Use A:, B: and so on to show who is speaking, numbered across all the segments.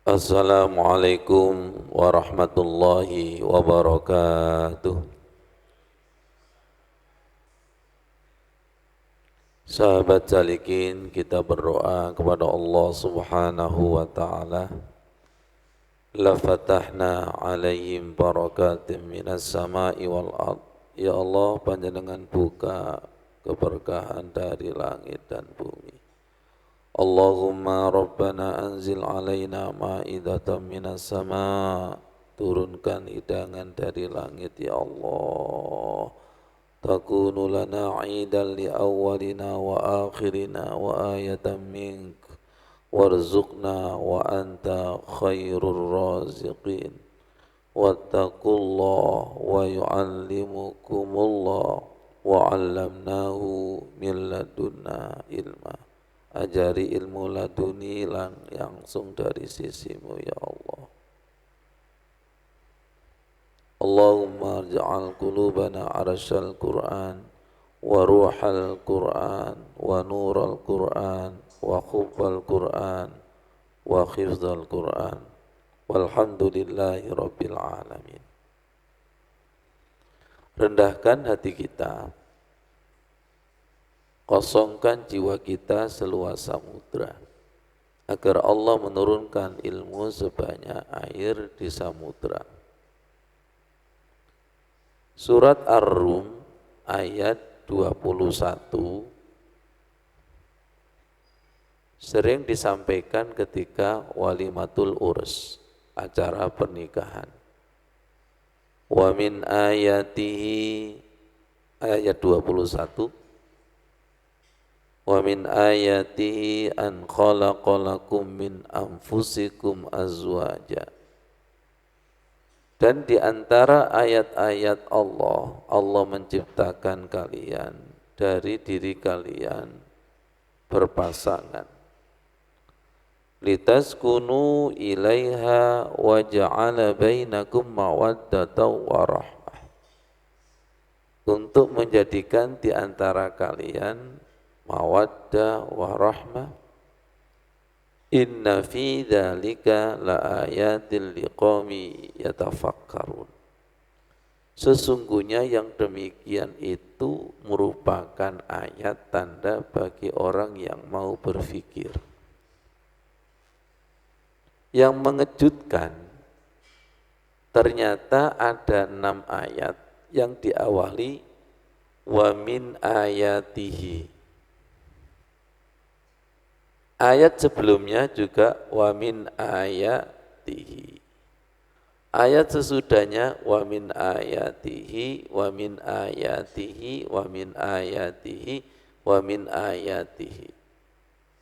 A: Assalamualaikum warahmatullahi wabarakatuh. Sahabat salikin, kita berdoa kepada Allah Subhanahu wa taala. La fatahna alaihim barakatim minas sama'i wal ard. Ya Allah, panjenengan buka keberkahan dari langit dan bumi. Allahumma rabbana anzil alaina ma'idatan minas sama'. Turunkan hidangan dari langit ya Allah. Takunu lana 'idan li awwalina wa akhirina wa ayatan mink. Warzuqna wa anta khairur raziqin. Wattaqullah wa yu'allimukumullah wa 'allamnahu min ladunna ilma. Ajari ilmu laduni langsung dari sisimu ya Allah. Allahumma ja'al qulubana arsyal Qur'an wa ruhal Qur'an wa nural Qur'an wa hubbal Qur'an wa khifzal Qur'an walhamdulillahi rabbil alamin. Rendahkan hati kita, kosongkan jiwa kita seluas samudra, agar Allah menurunkan ilmu sebanyak air di samudra. Surat Ar-Rum ayat 21 sering disampaikan ketika walimatul urs, acara pernikahan. Wa min ayatihi, ayat 21, wa min ayatihi an khalaqalakum min anfusikum azwaja. Dan di antara ayat-ayat Allah, Allah menciptakan kalian dari diri kalian berpasangan. Litaskunu ilaiha wa ja'ala bainakum mawaddatan wa rahmah. Untuk menjadikan di antara kalian mawaddah wa rahmah. Inna fi dzalika laayatil liqaumi yatafakkarun. Sesungguhnya yang demikian itu merupakan ayat tanda bagi orang yang mau berfikir. Yang mengejutkan, ternyata ada 6 ayat yang diawali wa min ayatihi. Ayat sebelumnya juga wa min ayatihi. Ayat sesudahnya wa min ayatihi, wa min ayatihi, wa min ayatihi, wa min ayatihi.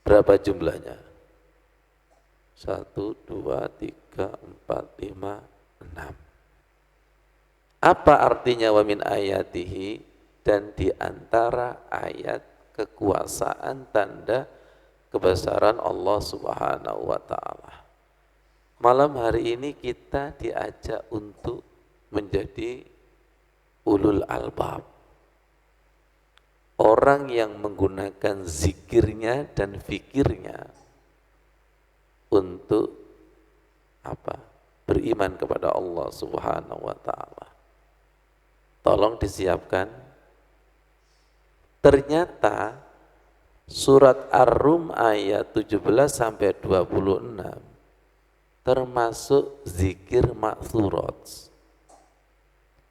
A: Berapa jumlahnya? 1, 2, 3, 4, 5, 6. Apa artinya wa min ayatihi? Dan di antara ayat kekuasaan tanda kebesaran Allah Subhanahu wa ta'ala. Malam hari ini kita diajak untuk menjadi ulul albab. Orang yang menggunakan zikirnya dan fikirnya untuk apa? Beriman kepada Allah Subhanahu wa ta'ala. Tolong disiapkan. Ternyata Surat Ar-Rum ayat 17 sampai 26 termasuk zikir ma'thurat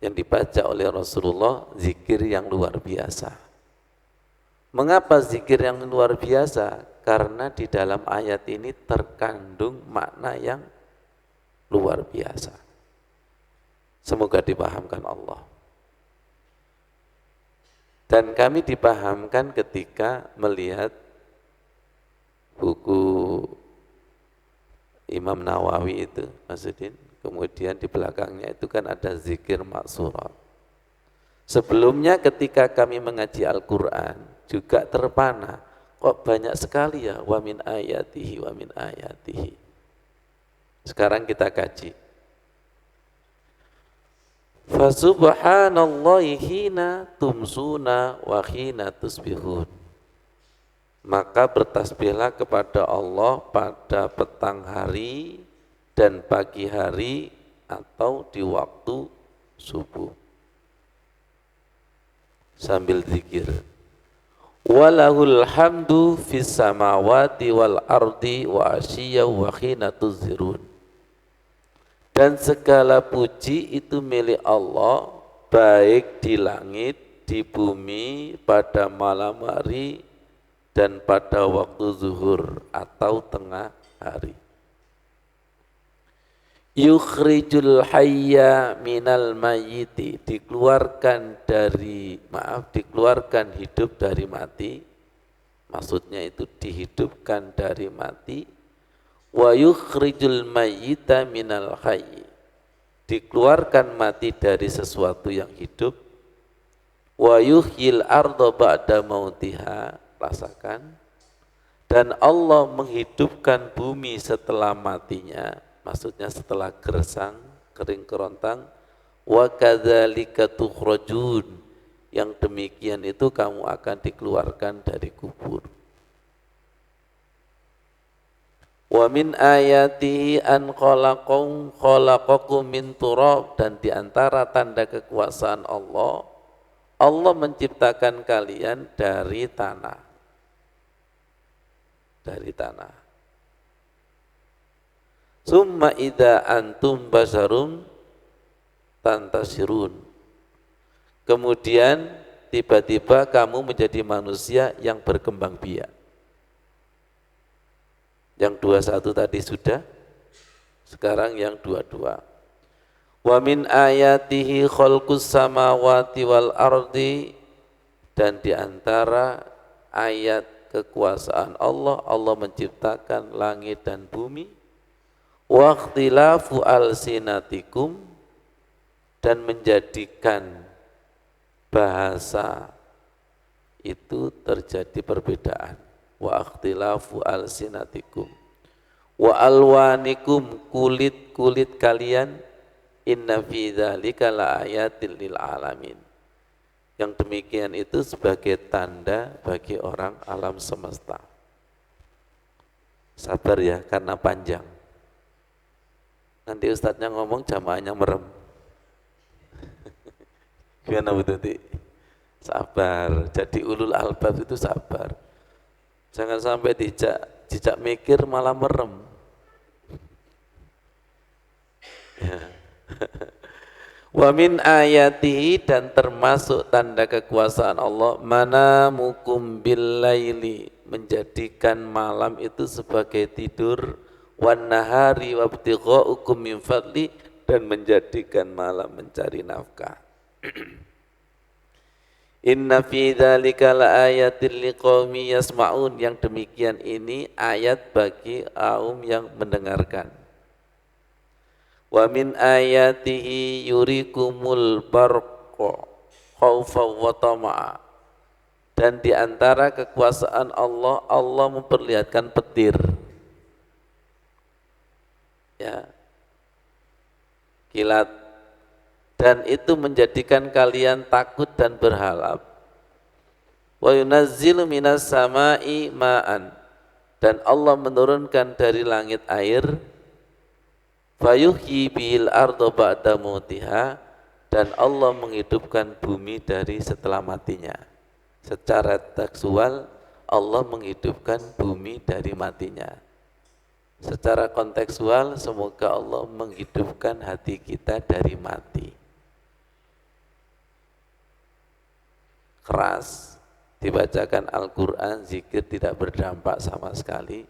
A: yang dibaca oleh Rasulullah, zikir yang luar biasa. Mengapa zikir yang luar biasa? Karena di dalam ayat ini terkandung makna yang luar biasa. Semoga dipahamkan Allah. Dan kami dipahamkan ketika melihat buku Imam Nawawi itu, Maksudin, kemudian di belakangnya itu kan ada zikir maksurat. Sebelumnya ketika kami mengaji Al-Quran juga terpana, kok banyak sekali ya wa min ayatihi, wa min ayatihi. Sekarang kita kaji. Fasubhanallahi hina tumsuna wa hina tusbihun. Maka bertasbihlah kepada Allah pada petang hari dan pagi hari atau di waktu subuh. Sambil zikir. Walahul hamdu fis samawati wal ardi wa asyiya wa khina tuzhirun. Dan segala puji itu milik Allah, baik di langit, di bumi, pada malam hari, dan pada waktu zuhur atau tengah hari. Yukhrijul hayya minal mayyiti, dikeluarkan hidup dari mati, maksudnya itu dihidupkan dari mati. Wa yukhrijul mayyita minal hayy, dikeluarkan mati dari sesuatu yang hidup. Wa yuhyil arda ba'da mautiha, rasakan. Dan Allah menghidupkan bumi setelah matinya, maksudnya setelah gersang, kering kerontang. Wa kadzalika tukhrajun, yang demikian itu kamu akan dikeluarkan dari kubur. Wa min ayatihi an khalaqakum min turab, dan diantara tanda kekuasaan Allah, Allah menciptakan kalian dari tanah. Dari tanah. Summa idza antum basarum tantasirun. Kemudian tiba-tiba kamu menjadi manusia yang berkembang biak. Yang 21 tadi sudah, sekarang yang 22. Wa min ayatihi khalqus samawati wal ardi, dan diantara ayat kekuasaan Allah, Allah menciptakan langit dan bumi. Wa ikhtilafu alsinatikum, dan menjadikan bahasa itu terjadi perbedaan. Wa ikhtilafu alsinatikum wa alwanikum, kulit-kulit kalian. Inna fi dzalika laayatil lil alamin, yang demikian itu sebagai tanda bagi orang alam semesta. Sabar ya, karena panjang. Nanti ustadznya ngomong jamaahnya merem. Gimana Bu Tuti? Sabar, jadi ulul albab itu sabar. Jangan sampai dijak mikir malah merem. Ya. Wa min ayatihi, dan termasuk tanda kekuasaan Allah, manamukum bil laili, menjadikan malam itu sebagai tidur, wan nahari wabtighaukum min fadli, dan menjadikan malam mencari nafkah. Inna fi dzalika laayatil liqaumi yasma'un, yang demikian ini ayat bagi kaum yang mendengarkan. Wa min ayatihi yurikumul barqa khaufa wa tama'a, dan di antara kekuasaan Allah, Allah memperlihatkan petir. Ya. Kilat, dan itu menjadikan kalian takut dan berharap. Wa yunazzilu minas sama'i ma'an, dan Allah menurunkan dari langit air. Fayuhyi bil arda ba'da mautiha, dan Allah menghidupkan bumi dari setelah matinya. Secara tekstual Allah menghidupkan bumi dari matinya. Secara kontekstual semoga Allah menghidupkan hati kita dari mati. Keras dibacakan Al-Quran, zikir tidak berdampak sama sekali.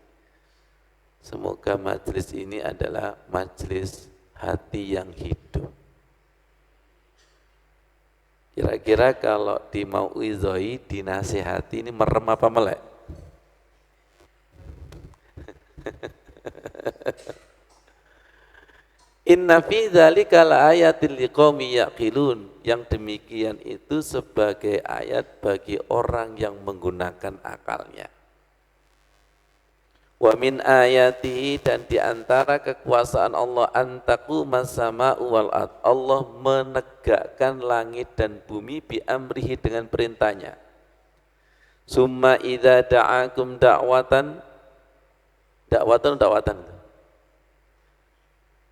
A: Semoga majelis ini adalah majelis hati yang hidup. Kira-kira kalau di mau'izoi, dinasihati, ini merem apa melek? Inna fi dzalika laayatil liqaumi yaqilun, yang demikian itu sebagai ayat bagi orang yang menggunakan akalnya. Wa min ayatihi, dan diantara kekuasaan Allah, antaqumas sama'u wal ard, Allah menegakkan langit dan bumi bi amrihi, dengan perintahnya. Summa idza da'akum da'watan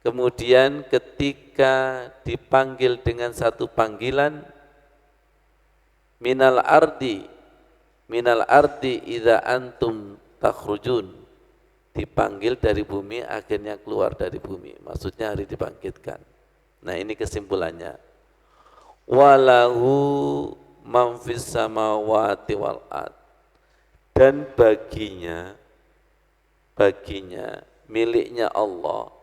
A: Kemudian ketika dipanggil dengan satu panggilan, minal ardi idza antum takhrujun, dipanggil dari bumi akhirnya keluar dari bumi, maksudnya hari dibangkitkan. Nah, ini kesimpulannya. Walahu man fis samawati wal ard, dan baginya miliknya Allah,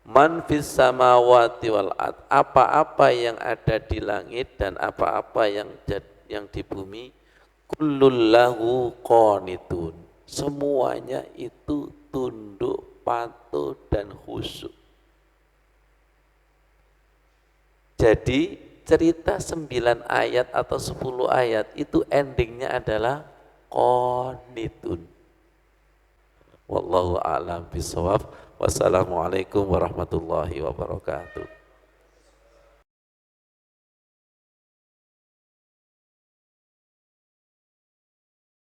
A: man fis samawati wal ard, apa-apa yang ada di langit dan apa-apa yang di bumi, kullul lahu qanitun, semuanya itu tunduk, patuh dan khusyuk. Jadi cerita 9 ayat atau 10 ayat itu endingnya adalah qanitun. Wallahu a'lam bishawab. Wassalamualaikum warahmatullahi wabarakatuh.